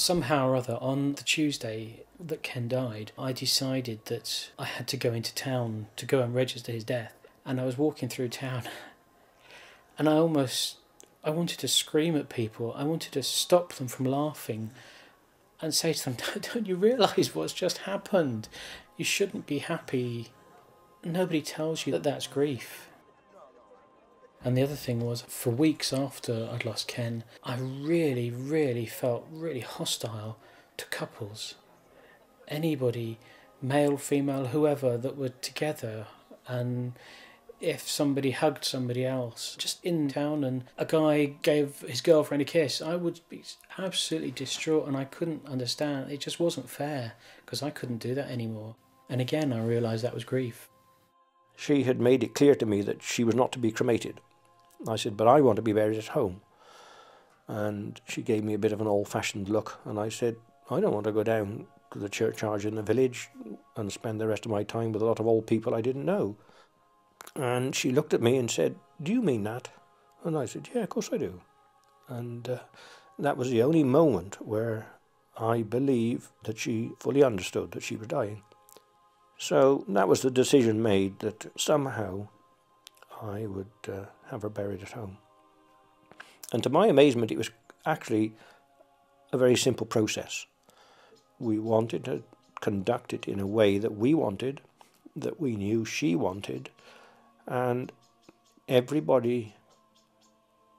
Somehow or other, on the Tuesday that Ken died, I decided that I had to go into town to go and register his death. And I was walking through town and I wanted to scream at people. I wanted to stop them from laughing and say to them, don't you realise what's just happened? You shouldn't be happy. Nobody tells you that that's grief. And the other thing was, for weeks after I'd lost Ken, I really felt really hostile to couples. Anybody, male, female, whoever, that were together, and if somebody hugged somebody else, just in town, and a guy gave his girlfriend a kiss, I would be absolutely distraught, and I couldn't understand. It just wasn't fair, because I couldn't do that anymore. And again, I realised that was grief. She had made it clear to me that she was not to be cremated. I said, but I want to be buried at home. And she gave me a bit of an old-fashioned look, and I said, I don't want to go down to the churchyard in the village and spend the rest of my time with a lot of old people I didn't know. And she looked at me and said, do you mean that? And I said, yeah, of course I do. And that was the only moment where I believe that she fully understood that she was dying. So that was the decision made, that somehow I would have her buried at home. And to my amazement, it was actually a very simple process. We wanted to conduct it in a way that we wanted, that we knew she wanted, and everybody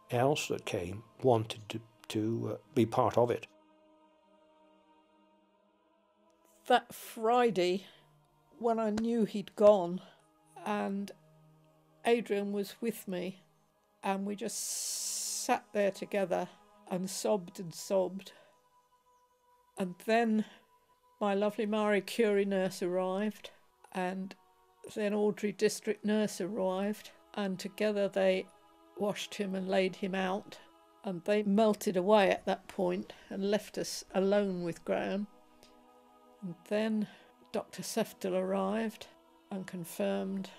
else that came wanted to be part of it. That Friday, when I knew he'd gone, and Adrian was with me, and we just sat there together and sobbed. And then my lovely Marie Curie nurse arrived, and then Audrey district nurse arrived, and together they washed him and laid him out, and they melted away at that point and left us alone with Graham. And then Dr. Seftel arrived and confirmed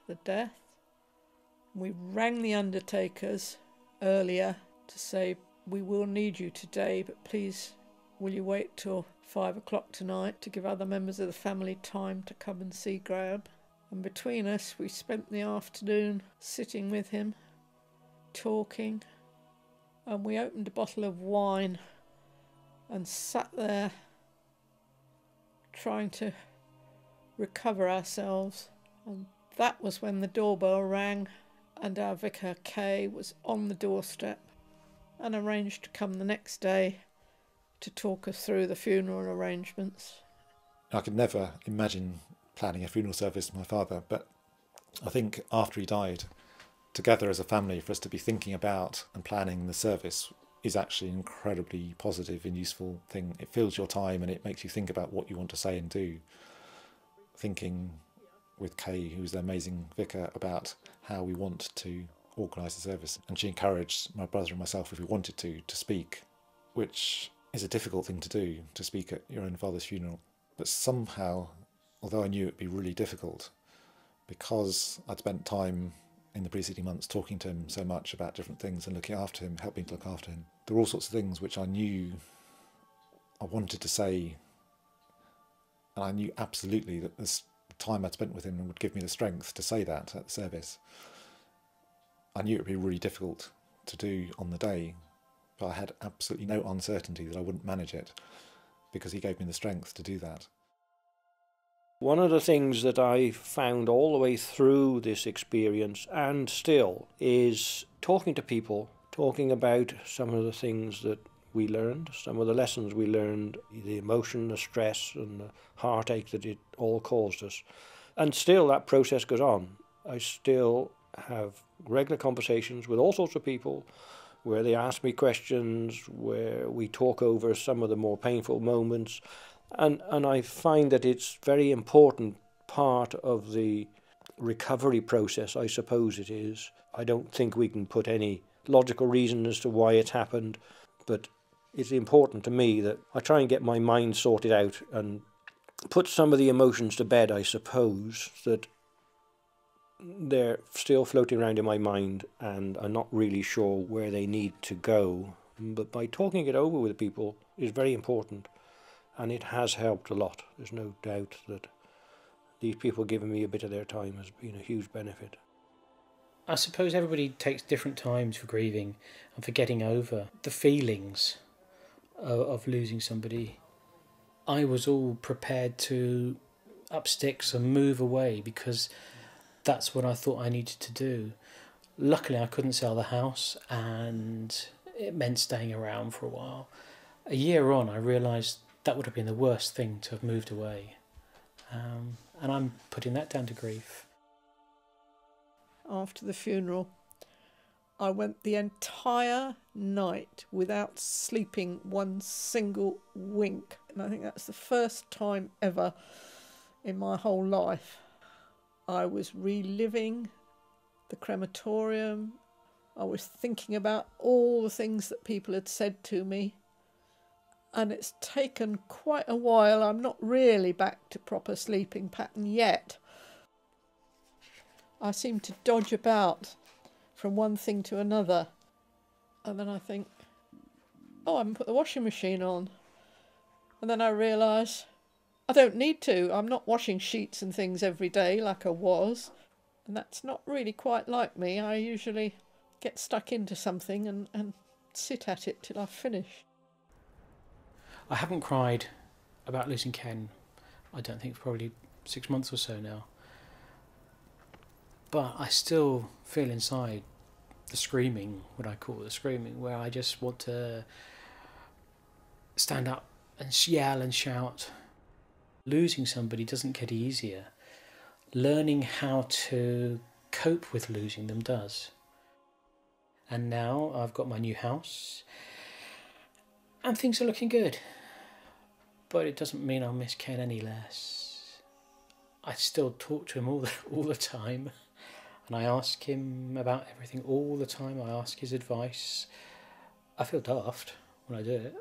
the death. We rang the undertakers earlier to say, we will need you today, but please will you wait till 5 o'clock tonight to give other members of the family time to come and see Graham. And between us, we spent the afternoon sitting with him, talking, and we opened a bottle of wine and sat there trying to recover ourselves. And that was when the doorbell rang, and our vicar Kay was on the doorstep and arranged to come the next day to talk us through the funeral arrangements. I could never imagine planning a funeral service for my father, but I think after he died, together as a family, for us to be thinking about and planning the service is actually an incredibly positive and useful thing. It fills your time and it makes you think about what you want to say and do. Thinking with Kay, who's the amazing vicar, about how we want to organise the service. And she encouraged my brother and myself, if we wanted to speak, which is a difficult thing to do, to speak at your own father's funeral. But somehow, although I knew it'd be really difficult, because I'd spent time in the preceding months talking to him so much about different things and looking after him, helping to look after him, there were all sorts of things which I knew I wanted to say, and I knew absolutely that this time I'd spent with him would give me the strength to say that at the service. I knew it would be really difficult to do on the day, but I had absolutely no uncertainty that I wouldn't manage it, because he gave me the strength to do that. One of the things that I found all the way through this experience, and still, is talking to people, talking about some of the things that we learned, some of the lessons we learned, the emotion, the stress and the heartache that it all caused us. And still that process goes on. I still have regular conversations with all sorts of people where they ask me questions, where we talk over some of the more painful moments. And I find that it's a very important part of the recovery process, I suppose it is. I don't think we can put any logical reason as to why it's happened, but it's important to me that I try and get my mind sorted out and put some of the emotions to bed, I suppose, that they're still floating around in my mind and I'm not really sure where they need to go. But by talking it over with people is very important, and it has helped a lot. There's no doubt that these people giving me a bit of their time has been a huge benefit. I suppose everybody takes different times for grieving and for getting over the feelings of losing somebody. I was all prepared to up sticks and move away because that's what I thought I needed to do. Luckily, I couldn't sell the house, and it meant staying around for a while. A year on, I realised that would have been the worst thing to have moved away. And I'm putting that down to grief. After the funeral, I went the entire night without sleeping one single wink. And I think that's the first time ever in my whole life. I was reliving the crematorium. I was thinking about all the things that people had said to me. And it's taken quite a while. I'm not really back to proper sleeping pattern yet. I seem to dodge about from one thing to another. And then I think, oh, I haven't put the washing machine on. And then I realise I don't need to. I'm not washing sheets and things every day like I was. And that's not really quite like me. I usually get stuck into something and sit at it till I finish. I haven't cried about losing Ken, I don't think, for probably 6 months or so now. But I still feel inside the screaming, what I call the screaming, where I just want to stand up and yell and shout. Losing somebody doesn't get easier. Learning how to cope with losing them does. And now I've got my new house and things are looking good. But it doesn't mean I'll miss Ken any less. I still talk to him all the time. And I ask him about everything all the time. I ask his advice. I feel daft when I do it.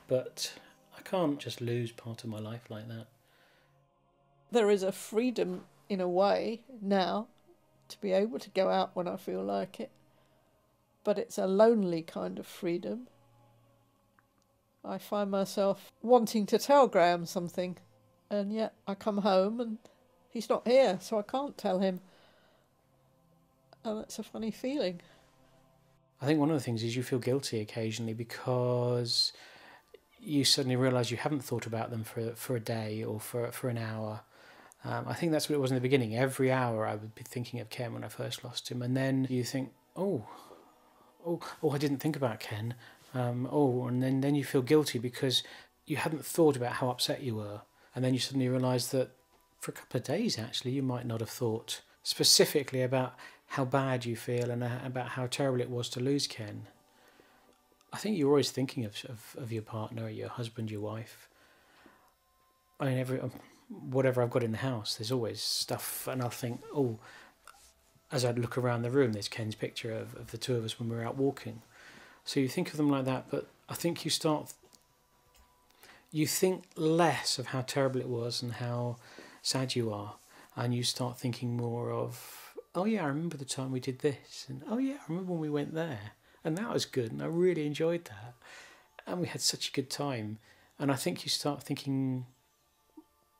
But I can't just lose part of my life like that. There is a freedom, in a way, now, to be able to go out when I feel like it. But it's a lonely kind of freedom. I find myself wanting to tell Graham something, and yet I come home and he's not here, so I can't tell him. And that's a funny feeling. I think one of the things is you feel guilty occasionally because you suddenly realise you haven't thought about them for a day or for an hour. I think that's what it was in the beginning. Every hour I would be thinking of Ken when I first lost him, and then you think, oh, I didn't think about Ken. And then you feel guilty because you hadn't thought about how upset you were. And then you suddenly realise that for a couple of days, actually, you might not have thought specifically about how bad you feel and about how terrible it was to lose Ken. I think you're always thinking of your partner, your husband, your wife. I mean, whatever I've got in the house, there's always stuff, and I'll think, oh, as I look around the room, there's Ken's picture of the two of us when we were out walking. So you think of them like that, but I think you think less of how terrible it was and how sad you are, and you start thinking more of, oh yeah, I remember the time we did this, and oh yeah, I remember when we went there, and that was good, and I really enjoyed that, and we had such a good time. And I think you start thinking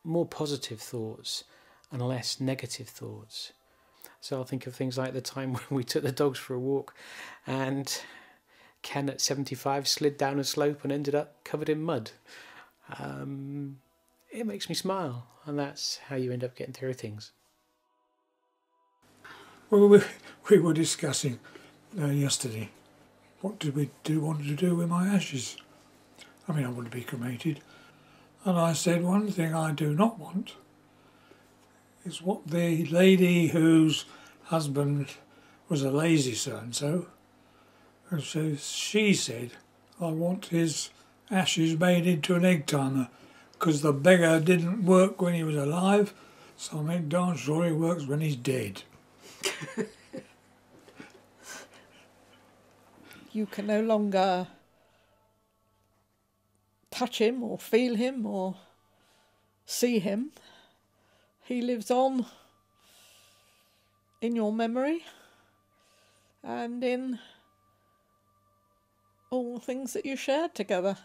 more positive thoughts and less negative thoughts. So I'll think of things like the time when we took the dogs for a walk and Ken at 75 slid down a slope and ended up covered in mud. It makes me smile, and that's how you end up getting through things. Well, we were discussing yesterday, what did we want to do with my ashes? I mean, I want to be cremated. And I said, one thing I do not want is what the lady whose husband was a lazy so-and-so, and so she said, I want his ashes made into an egg timer because the beggar didn't work when he was alive, so I make darn sure he works when he's dead. You can no longer touch him or feel him or see him. He lives on in your memory and in all the things that you shared together.